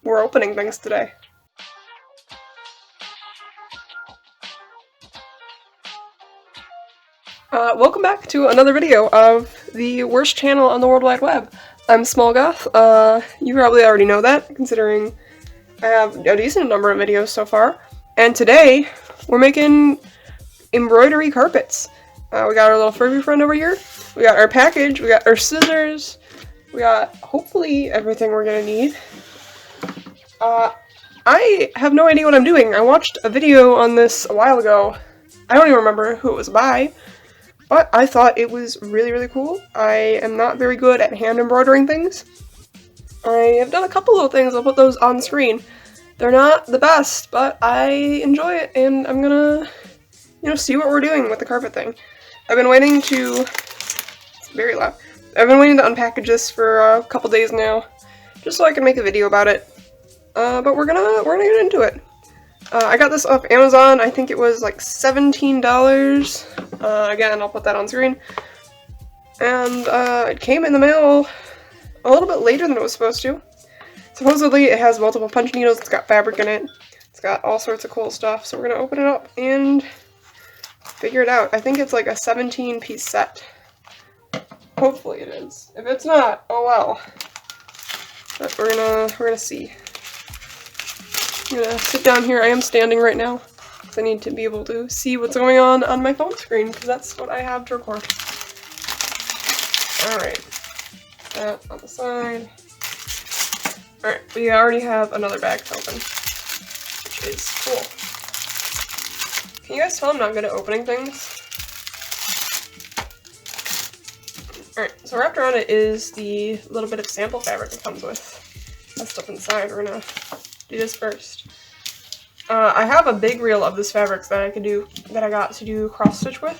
we're opening things today. Welcome back to another video of the worst channel on the World Wide Web. I'm Smol Goth. You probably already know that, considering I have a decent number of videos so far. And today, we're making embroidery carpets. We got our little Furby friend over here. We got our package. We got our scissors. We got, hopefully, everything we're gonna need. I have no idea what I'm doing. I watched a video on this a while ago. I don't even remember who it was by. But I thought it was really, really cool. I am not very good at hand embroidering things. I have done a couple little things, I'll put those on screen. They're not the best, but I enjoy it, and I'm gonna, see what we're doing with the carpet thing. I've been waiting to, it's very loud. I've been waiting to unpackage this for a couple days now, just so I can make a video about it. But we're gonna get into it. I got this off Amazon. I think it was like $17. Again, I'll put that on screen. And it came in the mail a little bit later than it was supposed to. Supposedly it has multiple punch needles, it's got fabric in it, it's got all sorts of cool stuff. So we're gonna open it up and figure it out. I think it's like a 17-piece set. Hopefully it is. If it's not, oh well. But we're gonna see. I'm gonna sit down here. I am standing right now because I need to be able to see what's going on my phone screen because that's what I have to record. Alright. That on the side. Alright, we already have another bag to open, which is cool. Can you guys tell I'm not good at opening things? Alright, so wrapped around it is the little bit of sample fabric it comes with. That stuff inside. We're gonna do this first. I have a big reel of this fabric that I got to do cross stitch with.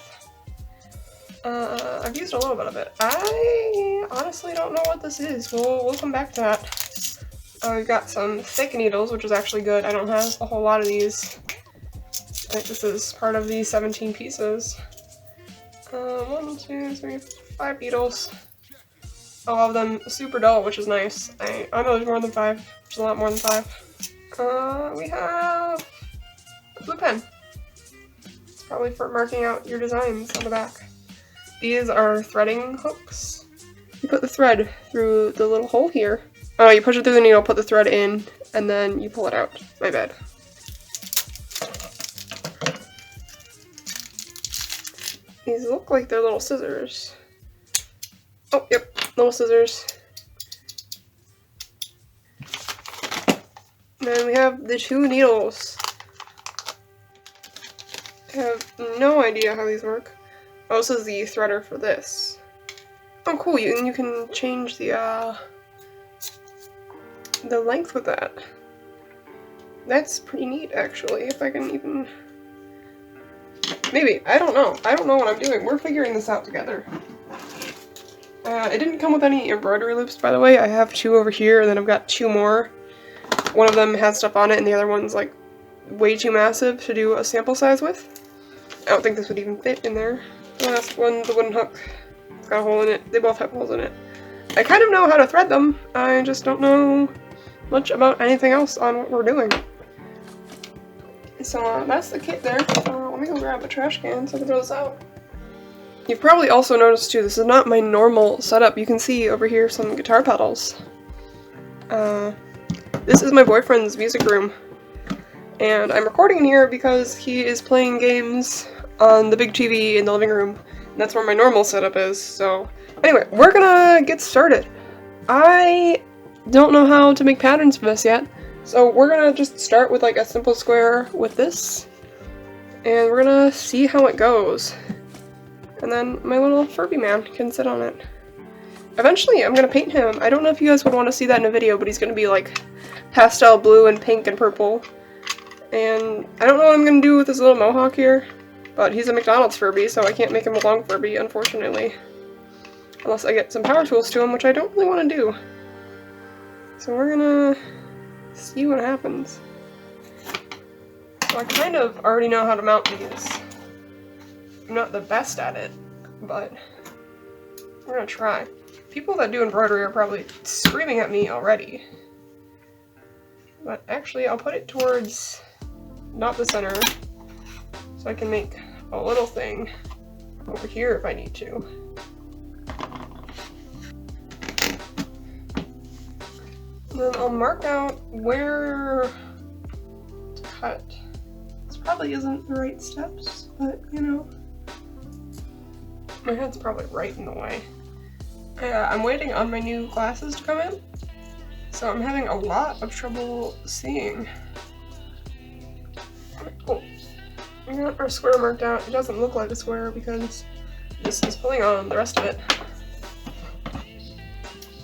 I've used a little bit of it. I honestly don't know what this is. We'll come back to that. We've got some thick needles, which is actually good. I don't have a whole lot of these. I think this is part of the 17 pieces. 1, 2, 3, 5 needles. All of them super dull, which is nice. I know there's more than 5, which is a lot more than 5. We have a blue pen. It's probably for marking out your designs on the back. These are threading hooks. You put the thread through the little hole here. Oh, you push it through the needle, put the thread in, and then you pull it out. My bad. These look like they're little scissors. Oh, yep, little scissors. Then we have the 2 needles. I have no idea how these work. Oh, this is the threader for this. Oh, cool! You can change the length with that. That's pretty neat, actually. If I can even, maybe, I don't know. I don't know what I'm doing. We're figuring this out together. It didn't come with any embroidery loops, by the way. I have 2 over here, and then I've got 2 more. One of them has stuff on it, and the other one's like way too massive to do a sample size with. I don't think this would even fit in there. The last one, the wooden hook, it's got a hole in it. They both have holes in it. I kind of know how to thread them. I just don't know much about anything else on what we're doing. So that's the kit there. Let me go grab a trash can so I can throw this out. You've probably also noticed too, this is not my normal setup. You can see over here some guitar pedals. This is my boyfriend's music room, and I'm recording in here because he is playing games on the big TV in the living room, and that's where my normal setup is. So anyway, we're gonna get started. I don't know how to make patterns for this yet, so we're gonna just start with like a simple square with this, and we're gonna see how it goes. And then my little Furby man can sit on it. Eventually, I'm gonna paint him. I don't know if you guys would want to see that in a video, but he's gonna be like pastel blue and pink and purple. And I don't know what I'm gonna do with this little mohawk here, but he's a McDonald's Furby, so I can't make him a long Furby, unfortunately. Unless I get some power tools to him, which I don't really want to do. So we're gonna see what happens. So I kind of already know how to mount these. I'm not the best at it, but we're gonna try. People that do embroidery are probably screaming at me already. But actually, I'll put it towards not the center, so I can make a little thing over here if I need to. And then I'll mark out where to cut. This probably isn't the right steps, but you know. My head's probably right in the way. I'm waiting on my new glasses to come in, so I'm having a lot of trouble seeing. Oh, we got our square marked out. It doesn't look like a square because this is pulling on the rest of it.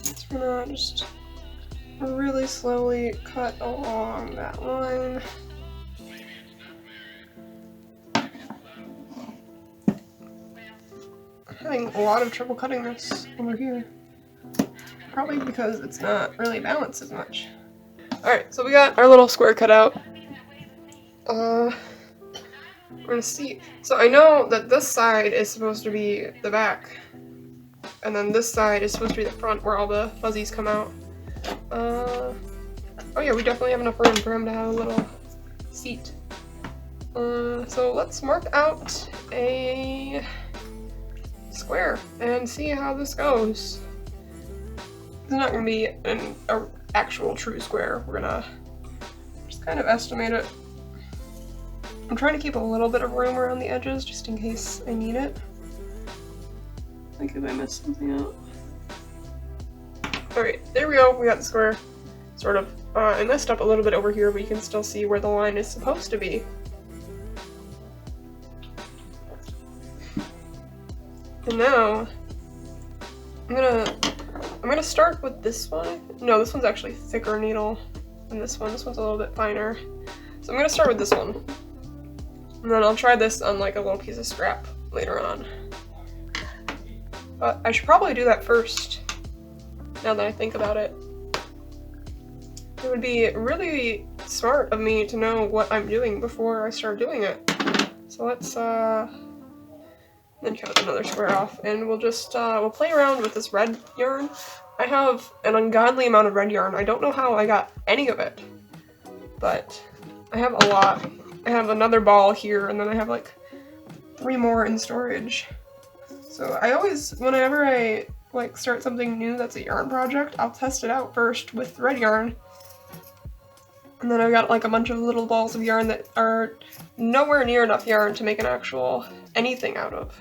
So we're gonna just really slowly cut along that line. Having a lot of trouble cutting this over here. Probably because it's not really balanced as much. Alright, so we got our little square cut out. We're gonna see. So I know that this side is supposed to be the back. And then this side is supposed to be the front where all the fuzzies come out. Oh yeah, we definitely have enough room for him to have a little seat. So let's mark out a square and see how this goes. It's not gonna be an actual true square. We're gonna just kind of estimate it. I'm trying to keep a little bit of room around the edges just in case I need it. Like if I missed something out. Alright, there we go. We got the square. Sort of. I messed up a little bit over here, but you can still see where the line is supposed to be. And now, I'm gonna start with this one. No, this one's actually thicker needle than this one. This one's a little bit finer. So I'm gonna start with this one. And then I'll try this on like a little piece of scrap later on. But I should probably do that first, now that I think about it. It would be really smart of me to know what I'm doing before I start doing it. So let's then cut another square off, and we'll just we'll play around with this red yarn. I have an ungodly amount of red yarn. I don't know how I got any of it, but I have a lot. I have another ball here, and then I have like 3 more in storage. So I always, whenever I like start something new that's a yarn project, I'll test it out first with red yarn. And then I've got like a bunch of little balls of yarn that are nowhere near enough yarn to make an actual anything out of.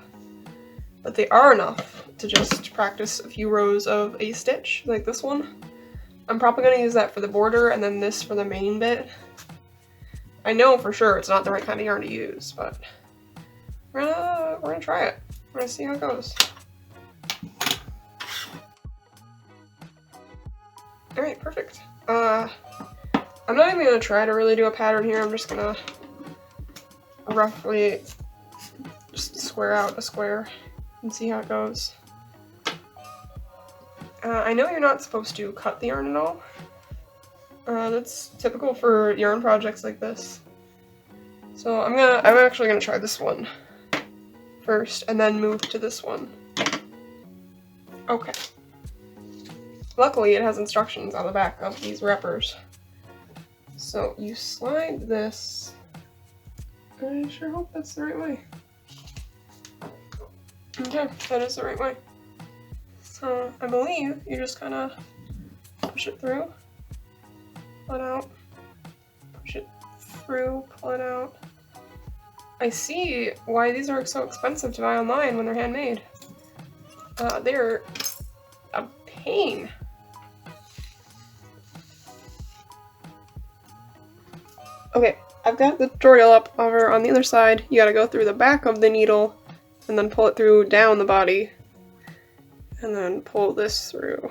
But they are enough to just practice a few rows of a stitch, like this one. I'm probably going to use that for the border and then this for the main bit. I know for sure it's not the right kind of yarn to use, but we're gonna try it. We're gonna see how it goes. Alright, perfect. I'm not even gonna try to really do a pattern here. I'm just gonna roughly just square out a square and see how it goes. I know you're not supposed to cut the yarn at all. That's typical for yarn projects like this. So I'm actually gonna try this one first and then move to this one. Okay. Luckily it has instructions on the back of these wrappers. So you slide this. I sure hope that's the right way. Okay, that is the right way. So I believe you just kind of push it through, pull it out, push it through, pull it out. I see why these are so expensive to buy online when they're handmade. They're a pain. Okay, I've got the tutorial up over on the other side. You gotta go through the back of the needle and then pull it through down the body. And then pull this through.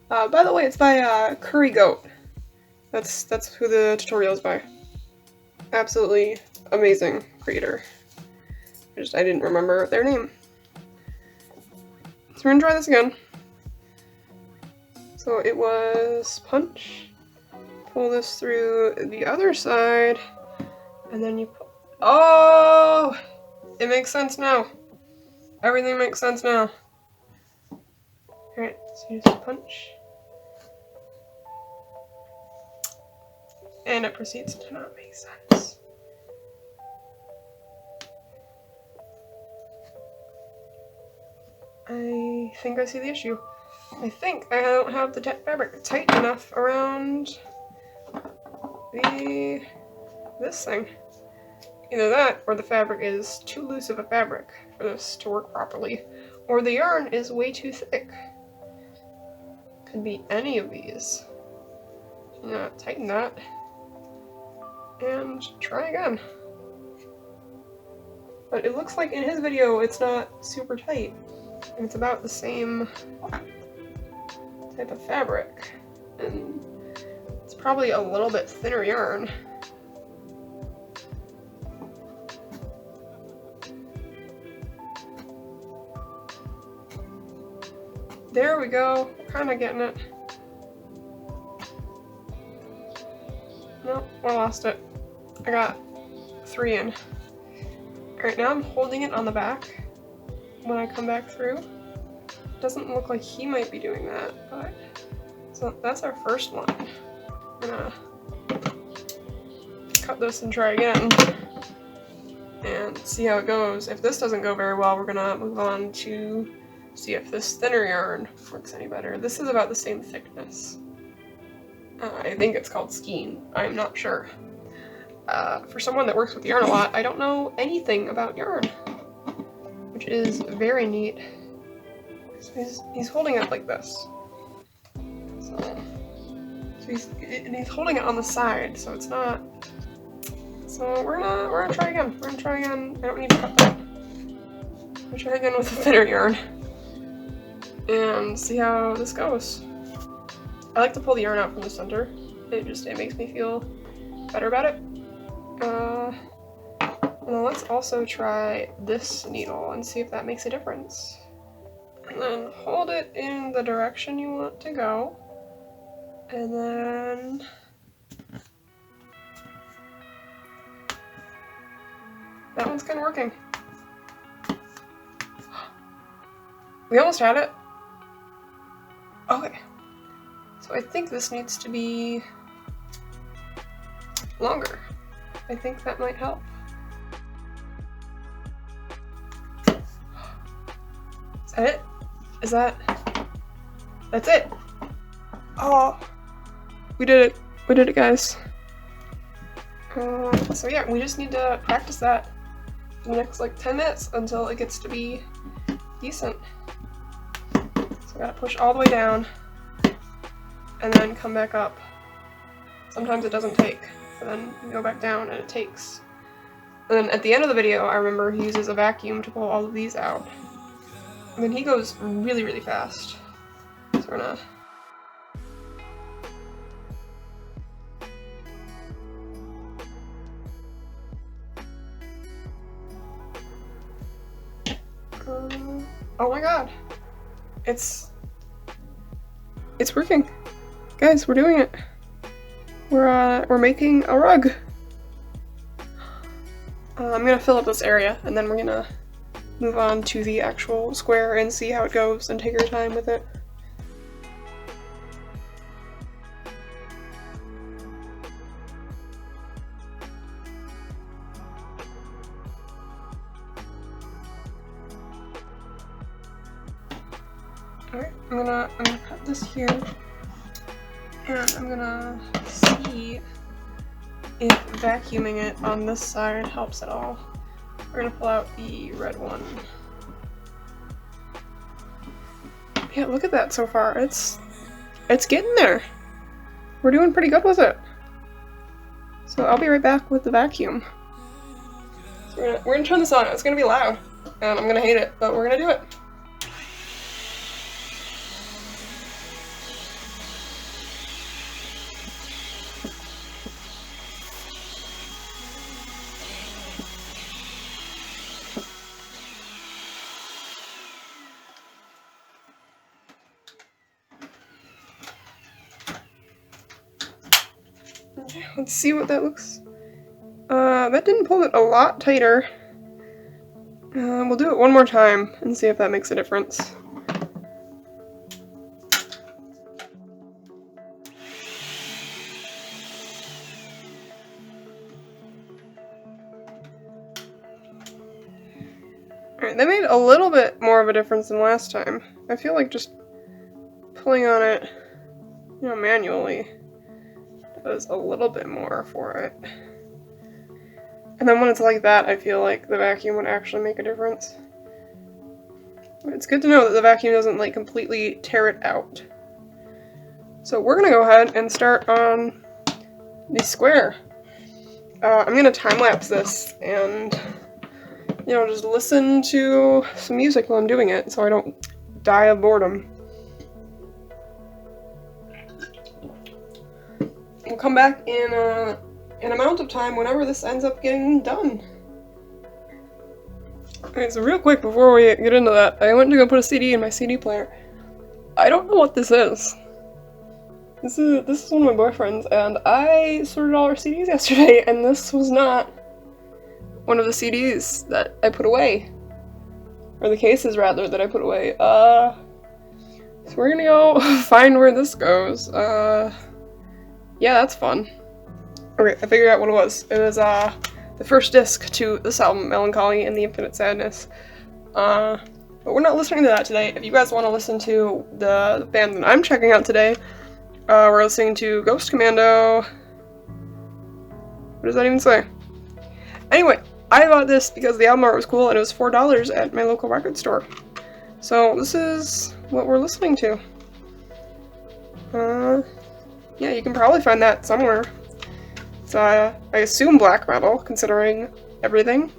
By the way, it's by Curry Goat. That's who the tutorial is by. Absolutely amazing creator. I didn't remember their name. So we're gonna try this again. So it was punch. Pull this through the other side, and then you pull. Oh! It makes sense now. Everything makes sense now. Alright, so you just punch. and it proceeds to not make sense. I think I see the issue. I think I don't have the fabric tight enough around this thing. Either that, or the fabric is too loose of a fabric for this to work properly, or the yarn is way too thick. Could be any of these. Yeah, tighten that, and try again. But it looks like in his video it's not super tight. It's about the same type of fabric, and it's probably a little bit thinner yarn. There we go, kind of getting it. Nope, I lost it. I got 3 in. Alright, now I'm holding it on the back when I come back through. Doesn't look like he might be doing that, but... So that's our first one. I'm gonna cut this and try again. And see how it goes. If this doesn't go very well, we're gonna move on to see if this thinner yarn works any better. This is about the same thickness. I think it's called skein. I'm not sure. For someone that works with yarn a lot, I don't know anything about yarn, which is very neat. So he's holding it like this. So he's holding it on the side, so it's not. So we're gonna try again. We're gonna try again. I don't need to cut that. I'm gonna try again with a thinner yarn and see how this goes. I like to pull the yarn out from the center. It makes me feel better about it. Well, let's also try this needle and see if that makes a difference. And then hold it in the direction you want to go. And then that one's kind of working. We almost had it. Okay. So I think this needs to be longer. I think that might help. Is that it? Is that? That's it. Oh, we did it. We did it, guys. So yeah, we just need to practice that for the next like 10 minutes until it gets to be decent. So I gotta push all the way down and then come back up. Sometimes it doesn't take, but then you go back down and it takes. And then at the end of the video, I remember he uses a vacuum to pull all of these out. And then he goes really, really fast. So we're gonna... oh my god. It's working. Guys, we're doing it. We're making a rug. I'm gonna fill up this area and then we're gonna move on to the actual square and see how it goes and take our time with it. Alright, I'm gonna cut this here, and I'm gonna see if vacuuming it on this side helps at all. We're gonna pull out the red one. Yeah, look at that so far. It's getting there. We're doing pretty good with it. So I'll be right back with the vacuum. So we're gonna turn this on. It's gonna be loud, and I'm gonna hate it, but we're gonna do it. Let's see what that looks. That didn't pull it a lot tighter. We'll do it one more time and see if that makes a difference. Alright, they made a little bit more of a difference than last time. I feel like just pulling on it, you know, manually does a little bit more for it. And then when it's like that, I feel like the vacuum would actually make a difference. But it's good to know that the vacuum doesn't like completely tear it out. So we're gonna go ahead and start on the square. I'm gonna time-lapse this and, you know, just listen to some music while I'm doing it so I don't die of boredom. We'll come back in an amount of time whenever this ends up getting done. Alright, so real quick before we get into that, I went to go put a CD in my CD player. I don't know what this is. This is one of my boyfriend's, and I sorted all our CDs yesterday, and this was not one of the CDs that I put away. Or the cases, rather, that I put away. So we're gonna go find where this goes. Yeah, that's fun. Okay, I figured out what it was. It was, the first disc to this album, Melancholy and the Infinite Sadness. But we're not listening to that today. If you guys want to listen to the band that I'm checking out today, we're listening to Ghost Commando. What does that even say? Anyway, I bought this because the album art was cool and it was $4 at my local record store. So this is what we're listening to. Yeah, you can probably find that somewhere. It's, I assume black metal, considering everything.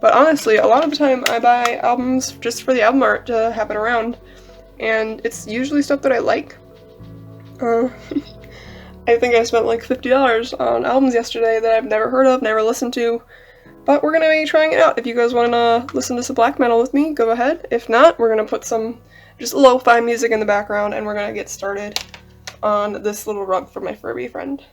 But honestly, a lot of the time I buy albums just for the album art to have it around. And it's usually stuff that I like. I think I spent like $50 on albums yesterday that I've never heard of, never listened to. But we're gonna be trying it out. If you guys wanna listen to some black metal with me, go ahead. If not, we're gonna put some just lo-fi music in the background and we're gonna get started on this little rug for my Furby friend.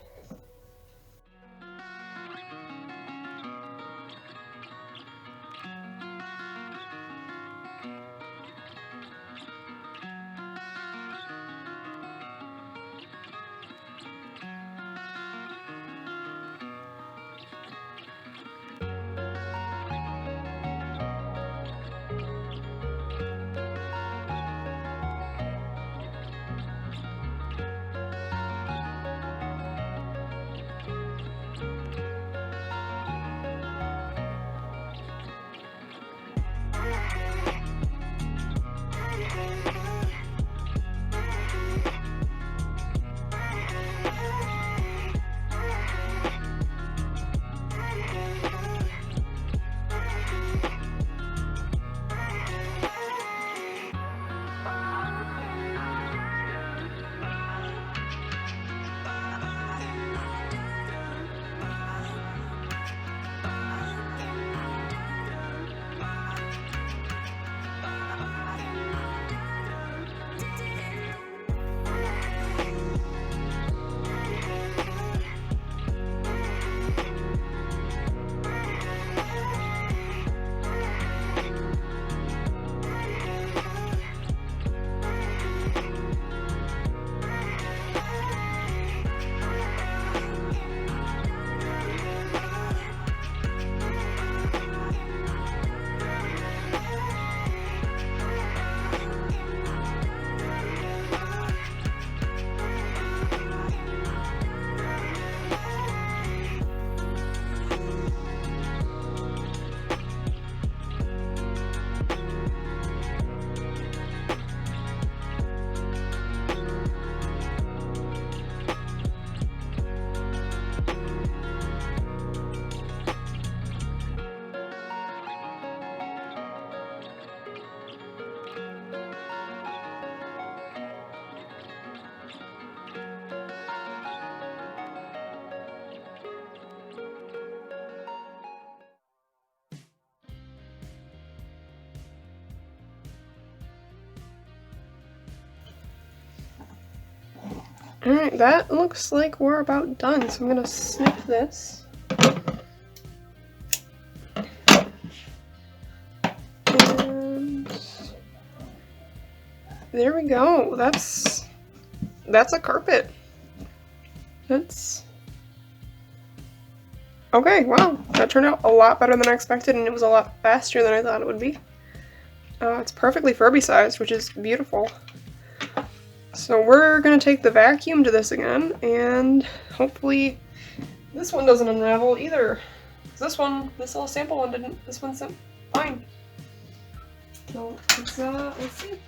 Alright, that looks like we're about done, so I'm gonna snip this. And there we go. That's a carpet. That's okay. Wow, that turned out a lot better than I expected, and it was a lot faster than I thought it would be. It's perfectly Furby sized, which is beautiful. So we're gonna take the vacuum to this again, and hopefully this one doesn't unravel either. This little sample one didn't. This one's fine. So let's see.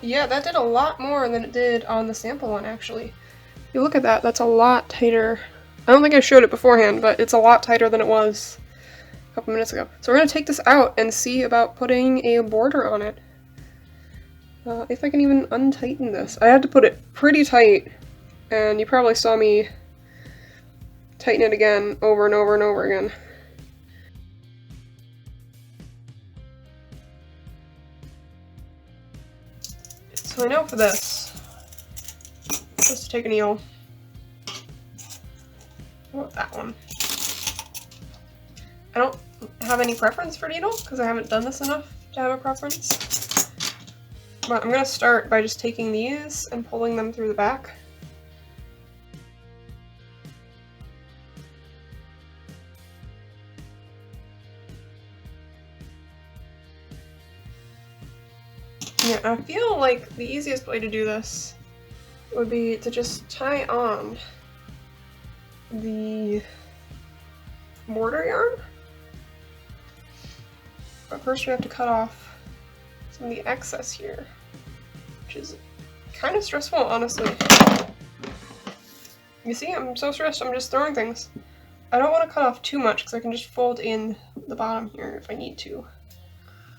Yeah, that did a lot more than it did on the sample one, actually. If you look at that, that's a lot tighter. I don't think I showed it beforehand, but it's a lot tighter than it was a couple minutes ago. So we're going to take this out and see about putting a border on it. If I can even untighten this. I had to put it pretty tight, and you probably saw me tighten it again over and over and over again. So I know for this, just to take a needle. How about that one? I don't have any preference for needle because I haven't done this enough to have a preference. But I'm going to start by just taking these and pulling them through the back. Yeah, I feel like the easiest way to do this would be to just tie on the border yarn. But first we have to cut off some of the excess here, which is kind of stressful, honestly. You see, I'm so stressed, I'm just throwing things. I don't want to cut off too much because I can just fold in the bottom here if I need to.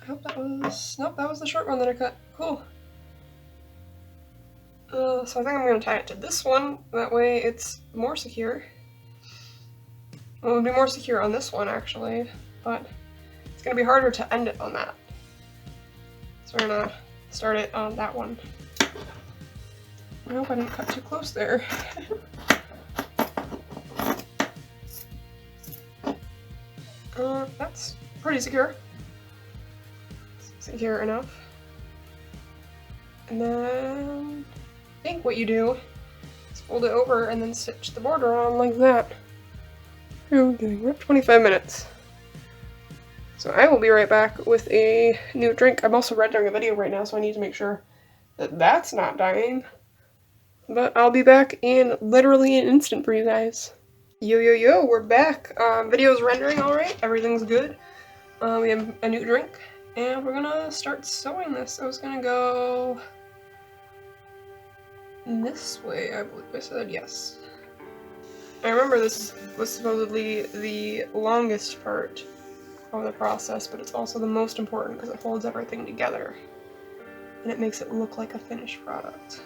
I hope that was... Nope, that was the short one that I cut. Cool. So I think I'm going to tie it to this one. That way it's more secure. Well, it would be more secure on this one, actually. But it's going to be harder to end it on that. So we're going to start it on that one. I hope I didn't cut too close there. That's pretty secure. Secure enough. And then I think what you do is fold it over and then stitch the border on like that. Okay, we're at 25 minutes. So I will be right back with a new drink. I'm also rendering a video right now, so I need to make sure that that's not dying. But I'll be back in literally an instant for you guys. Yo, yo, yo, we're back. Video's rendering alright, everything's good. We have a new drink, and we're gonna start sewing this. I was gonna go this way, I believe I said, yes. I remember this was supposedly the longest part of the process, but it's also the most important because it holds everything together, and it makes it look like a finished product.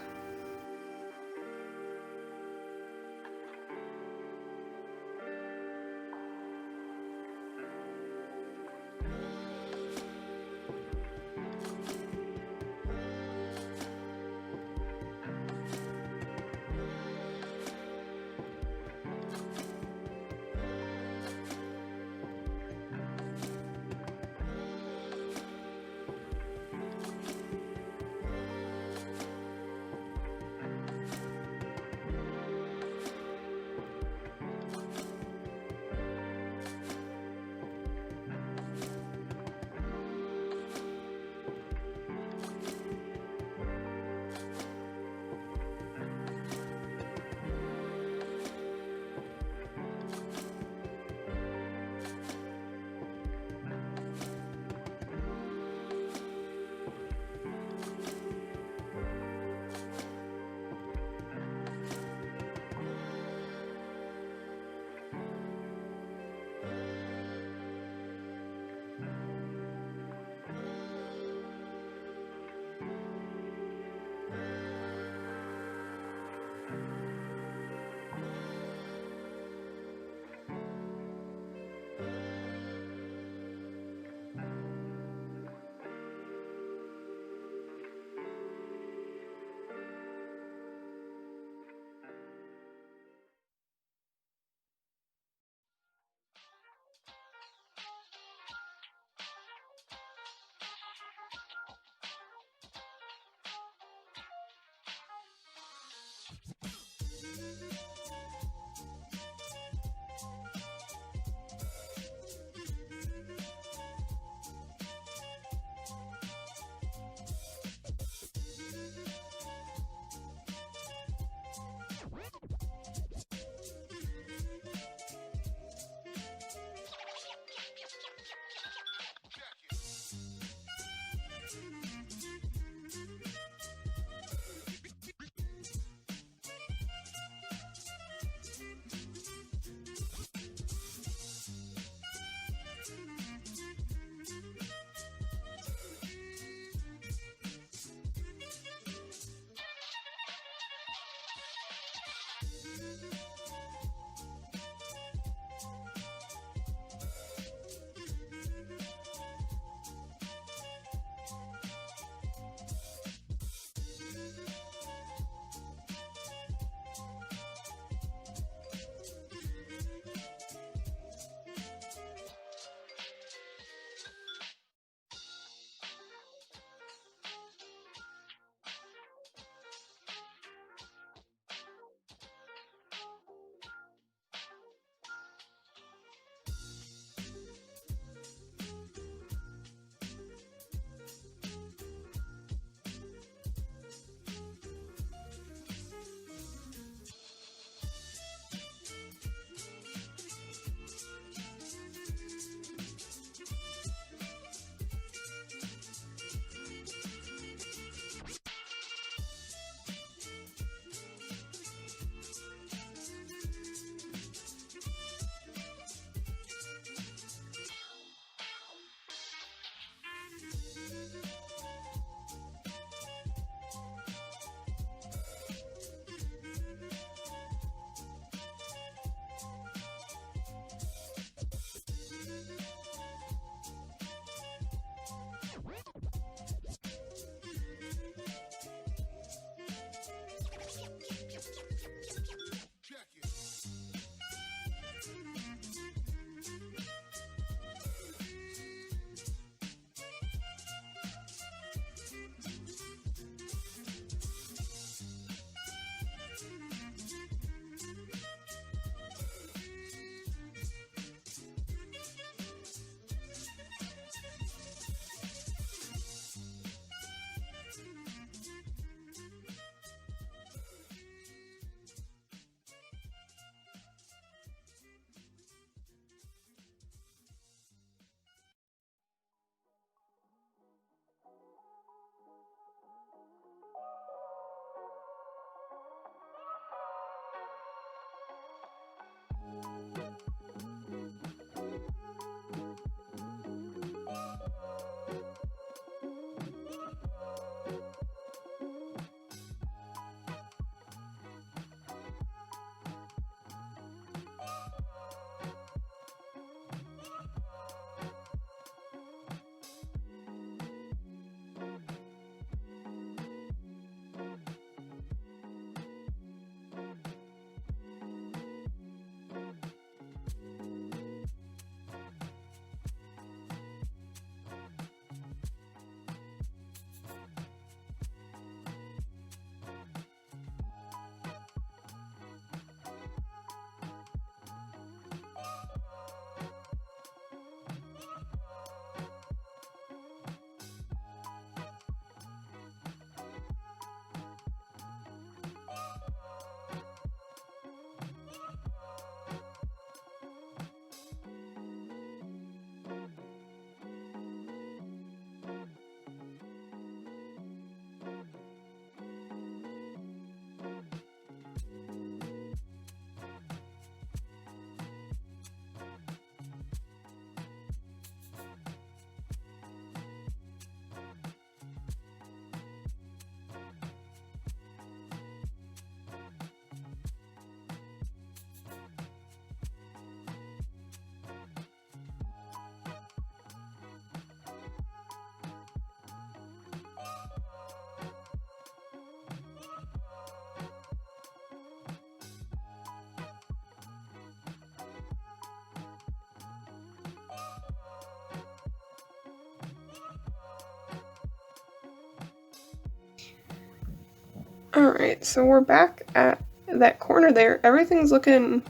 Alright, so we're back at that corner there. Everything's looking,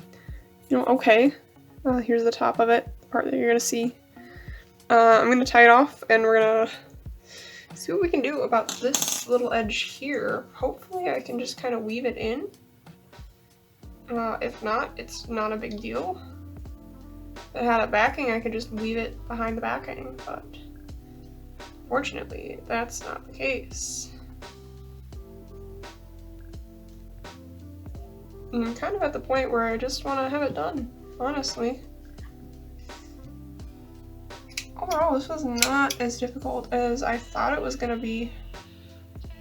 okay. Here's the top of it, the part that you're gonna see. I'm gonna tie it off, and we're gonna see what we can do about this little edge here. Hopefully I can just kind of weave it in. If not, it's not a big deal. If it had a backing, I could just weave it behind the backing, but fortunately, that's not the case. I'm kind of at the point where I just want to have it done, honestly. Overall, this was not as difficult as I thought it was going to be.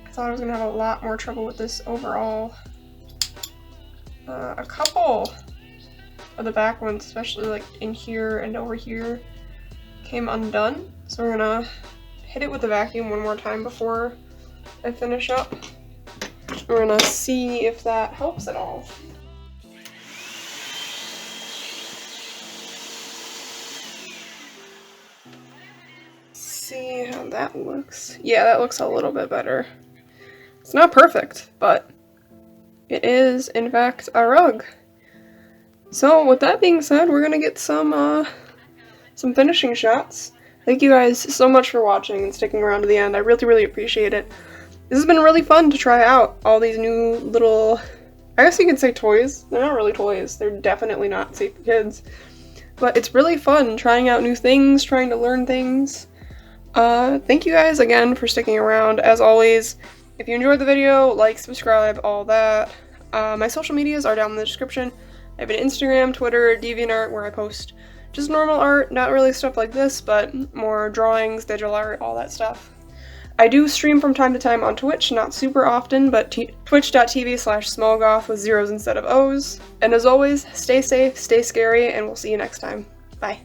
I thought I was going to have a lot more trouble with this overall. A couple of the back ones, especially like in here and over here, came undone. So we're going to hit it with the vacuum one more time before I finish up. We're gonna see if that helps at all. See how that looks. Yeah, that looks a little bit better. It's not perfect, but it is in fact a rug. So with that being said, we're gonna get some finishing shots. Thank you guys so much for watching and sticking around to the end. I really, really appreciate it. This has been really fun to try out all these new little, I guess you could say toys. They're not really toys. They're definitely not safe for kids. But it's really fun trying out new things, trying to learn things. Thank you guys again for sticking around. As always, if you enjoyed the video, like, subscribe, all that. My social medias are down in the description. I have an Instagram, Twitter, DeviantArt where I post just normal art, not really stuff like this, but more drawings, digital art, all that stuff. I do stream from time to time on Twitch, not super often, but twitch.tv/smolgoth with zeros instead of O's. And as always, stay safe, stay scary, and we'll see you next time. Bye.